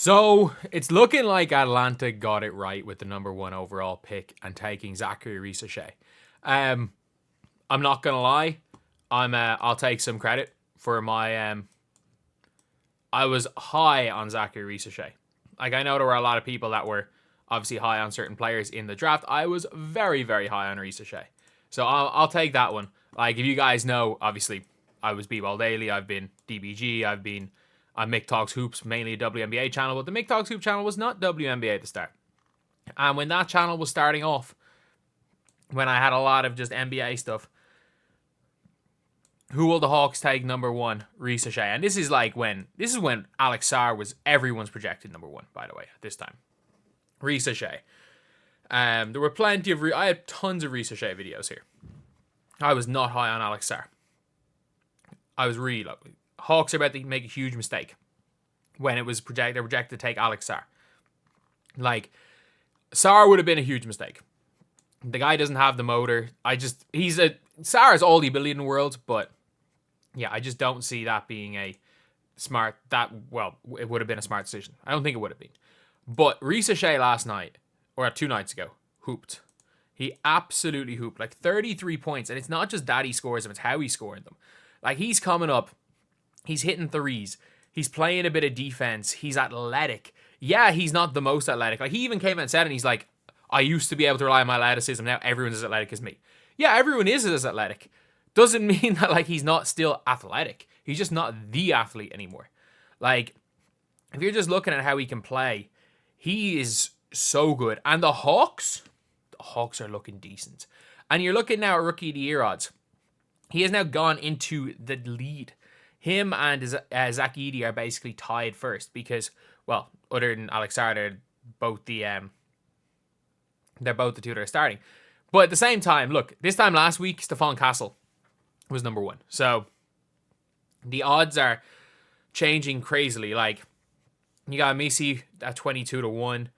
So it's looking like Atlanta got it right with the number one overall pick and taking Zacharie Risacher. Um, I'm not gonna lie, I'll take some credit for my I was high on Zacharie Risacher. Like, I know there were a lot of people that were obviously high on certain players in the draft. I was very, very high on Risacher. So I'll take that one. Like, if you guys know, obviously, I was BBALL Daily, I've been DBG, I've been on Mick Talks Hoops, mainly a WNBA channel, but the Mick Talks Hoop channel was not WNBA at the start. And when that channel was starting off, when I had a lot of just NBA stuff, who will the Hawks take number one? Risacher. And this is when Alex Sarr was everyone's projected number one, by the way, at this time. Risacher. There were plenty of I had tons of Risacher videos here. I was not high on Alex Sarr. I was really low. Hawks are about to make a huge mistake when it was projected. They projected to take Alex Sarr. Like, Sarr would have been a huge mistake. The guy doesn't have the motor. Sarr has all the ability in the world, but yeah, I just don't see that being it would have been a smart decision. I don't think it would have been. But Risacher last night, or 2 nights ago, hooped. He absolutely hooped. Like 33 points. And it's not just that he scores them, it's how he's scoring them. Like, he's coming up, he's hitting threes, he's playing a bit of defense, he's athletic. Yeah, he's not the most athletic. Like, he even came out and said, and he's like, I used to be able to rely on my athleticism, now everyone's as athletic as me. Yeah, everyone is as athletic. Doesn't mean that, like, he's not still athletic. He's just not the athlete anymore. Like, if you're just looking at how he can play, he is so good. And the Hawks are looking decent. And you're looking now at Rookie of the Year odds. He has now gone into the lead. Him and Zach Edey are basically tied first because, well, other than Alex Sarr, they're both the two that are starting. But at the same time, look, this time last week, Stephon Castle was number one. So the odds are changing crazily. Like, you got Missy at 22-1.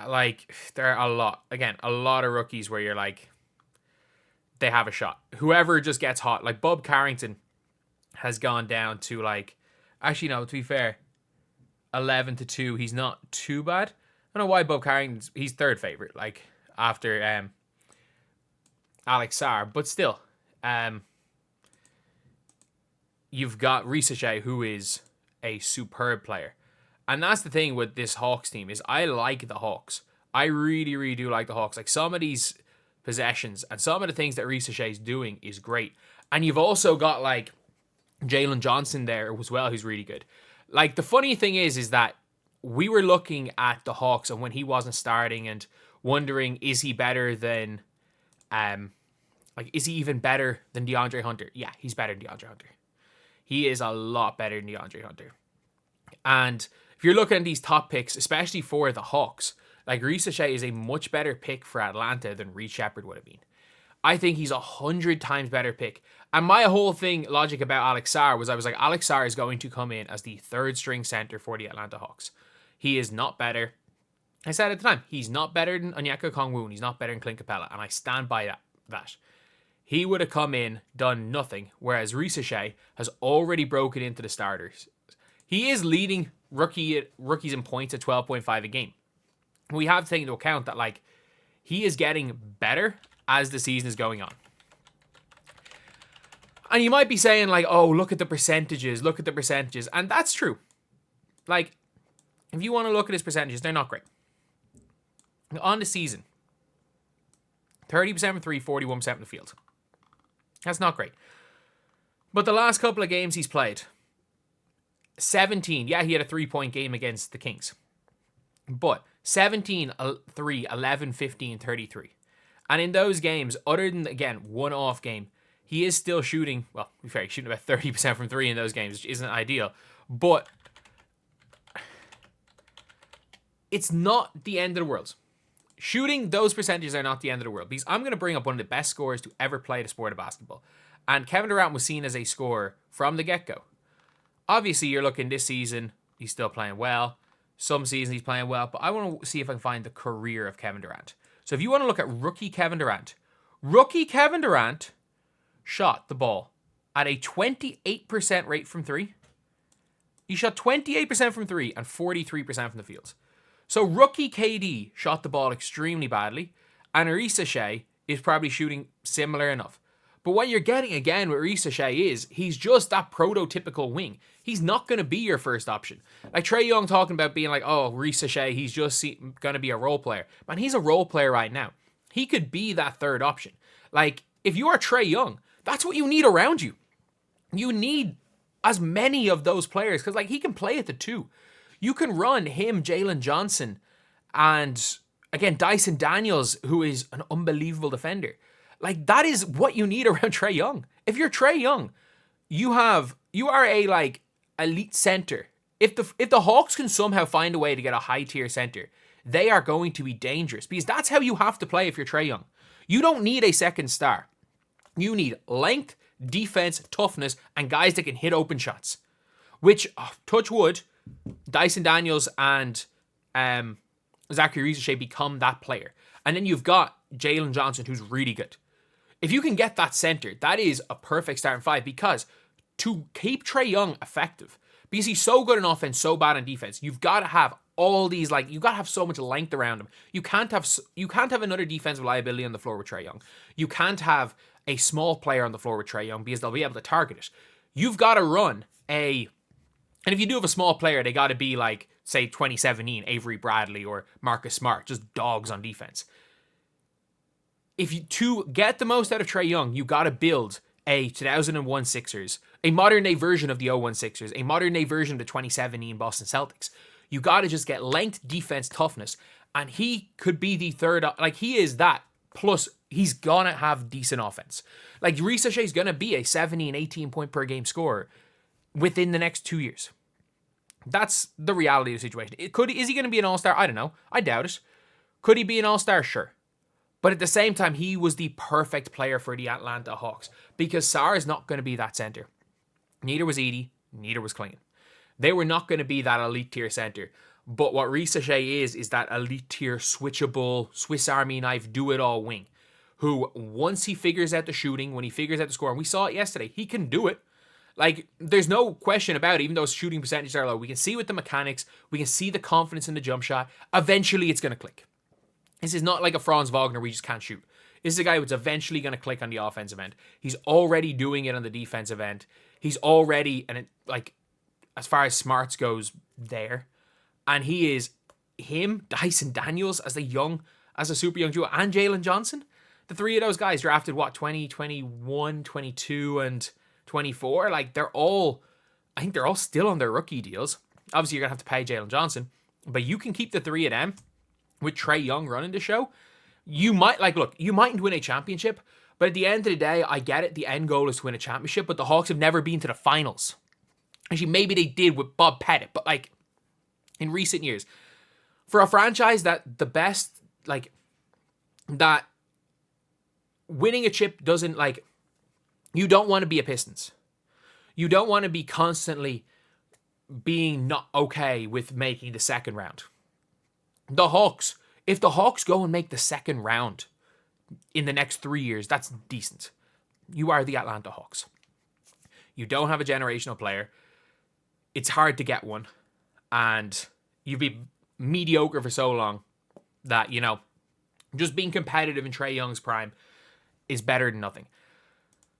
Like, there are a lot of rookies where you're like, they have a shot. Whoever just gets hot, like Bob Carrington has gone down to, like, actually no, to be fair, 11-2. He's not too bad. I don't know why Bob Carrington's, he's third favorite, like, after Alex Sarr, but still, you've got Risacher, who is a superb player. And that's the thing with this Hawks team, is I like the Hawks. I really, really do like the Hawks. Like, some of these possessions and some of the things that Risacher is doing is great. And you've also got, like, Jalen Johnson there as well, who's really good. Like, the funny thing is that we were looking at the Hawks and when he wasn't starting and wondering, is he better than, is he even better than DeAndre Hunter? Yeah, he's better than DeAndre Hunter. He is a lot better than DeAndre Hunter. And if you're looking at these top picks, especially for the Hawks, like, Risacher is a much better pick for Atlanta than Reed Sheppard would have been. I think he's 100 times better pick. And my whole logic about Alex Sarr was, I was like, Alex Sarr is going to come in as the third string center for the Atlanta Hawks. He is not better. I said at the time, he's not better than Onyeka Okongwu, he's not better than Clint Capella, and I stand by that. He would have come in, done nothing, whereas Risacher has already broken into the starters. He is leading rookies in points at 12.5 a game. We have to take into account that, like, he is getting better as the season is going on. And you might be saying, like, oh, look at the percentages. And that's true. Like, if you want to look at his percentages, they're not great. On the season, 30% from 3, 41% from the field. That's not great. But the last couple of games he's played, 17. Yeah, he had a 3-point game against the Kings. But 17, 3, 11, 15, 33. And in those games, other than, again, one off game, he is still shooting, well, to be fair, he's shooting about 30% from 3 in those games, which isn't ideal. But it's not the end of the world. Shooting those percentages are not the end of the world. Because I'm going to bring up one of the best scorers to ever play the sport of basketball. And Kevin Durant was seen as a scorer from the get-go. Obviously, you're looking this season, he's still playing well. Some seasons he's playing well. But I want to see if I can find the career of Kevin Durant. So if you want to look at rookie Kevin Durant shot the ball at a 28% rate from three. He shot 28% from three and 43% from the field. So rookie KD shot the ball extremely badly, and Risacher is probably shooting similar enough. But what you're getting again with Risacher is he's just that prototypical wing. He's not going to be your first option. Like Trae Young talking about being like, oh, Risacher, he's just going to be a role player. Man, he's a role player right now. He could be that third option. Like, if you are Trae Young, that's what you need around you. You need as many of those players because, like, he can play at the two. You can run him, Jalen Johnson, and, again, Dyson Daniels, who is an unbelievable defender. Like, that is what you need around Trae Young. If you're Trae Young, you are a, like, elite center. If the Hawks can somehow find a way to get a high-tier center, they are going to be dangerous because that's how you have to play if you're Trae Young. You don't need a second star. You need length, defense, toughness, and guys that can hit open shots. Which, touch wood, Dyson Daniels and Zacharie Risacher become that player. And then you've got Jalen Johnson, who's really good. If you can get that center, that is a perfect starting five because to keep Trae Young effective, because he's so good in offense, so bad in defense, you've got to have all these, like, you got to have so much length around him. You can't have another defensive liability on the floor with Trae Young. You can't have a small player on the floor with Trae Young because they'll be able to target it. You've got to run and if you do have a small player, they got to be like, say, 2017, Avery Bradley or Marcus Smart, just dogs on defense. To get the most out of Trae Young, you got to build a 2001 Sixers, a modern day version of the 01 Sixers, a modern day version of the 2017 Boston Celtics. You got to just get length, defense, toughness, and he could be the third, like he is that, plus he's gonna have decent offense. Like Risacher is gonna be a 17, 18 point per game scorer within the next 2 years. That's the reality of the situation. Is he gonna be an all-star? I don't know. I doubt it. Could he be an all-star? Sure. But at the same time, he was the perfect player for the Atlanta Hawks because Sarr is not going to be that center. Neither was Edie. Neither was Klingon. They were not going to be that elite tier center. But what Risacher is that elite tier, switchable, Swiss Army knife, do-it-all wing. Who, once he figures out the shooting, when he figures out the score, and we saw it yesterday, he can do it. Like, there's no question about it, even though his shooting percentages are low. We can see with the mechanics. We can see the confidence in the jump shot. Eventually, it's going to click. This is not like a Franz Wagner where he just can't shoot. This is a guy who's eventually going to click on the offensive end. He's already doing it on the defensive end. He's already, as far as smarts goes, there. And he is him, Dyson Daniels, as a super young duo, and Jalen Johnson. The three of those guys drafted, 20, 21, 22, and 24. Like, I think they're all still on their rookie deals. Obviously, you're going to have to pay Jalen Johnson. But you can keep the three of them with Trae Young running the show. You mightn't win a championship, but at the end of the day, I get it. The end goal is to win a championship, but the Hawks have never been to the finals. Actually, maybe they did with Bob Pettit, but in recent years, for a franchise that the best, that winning a chip doesn't, you don't want to be a Pistons. You don't want to be constantly being not okay with making the second round. The Hawks, if the Hawks go and make the second round in the next 3 years, that's decent. You are the Atlanta Hawks. You don't have a generational player. It's hard to get one. And you've been mediocre for so long that, just being competitive in Trae Young's prime is better than nothing.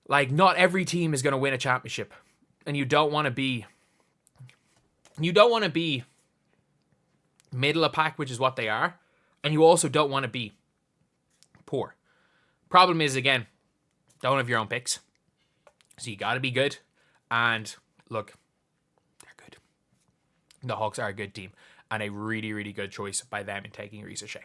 Not every team is going to win a championship. And you don't want to be middle of pack, which is what they are. And you also don't want to be poor. Problem is, again, don't have your own picks. So you got to be good. And look, they're good. The Hawks are a good team. And a really, really good choice by them in taking Risacher.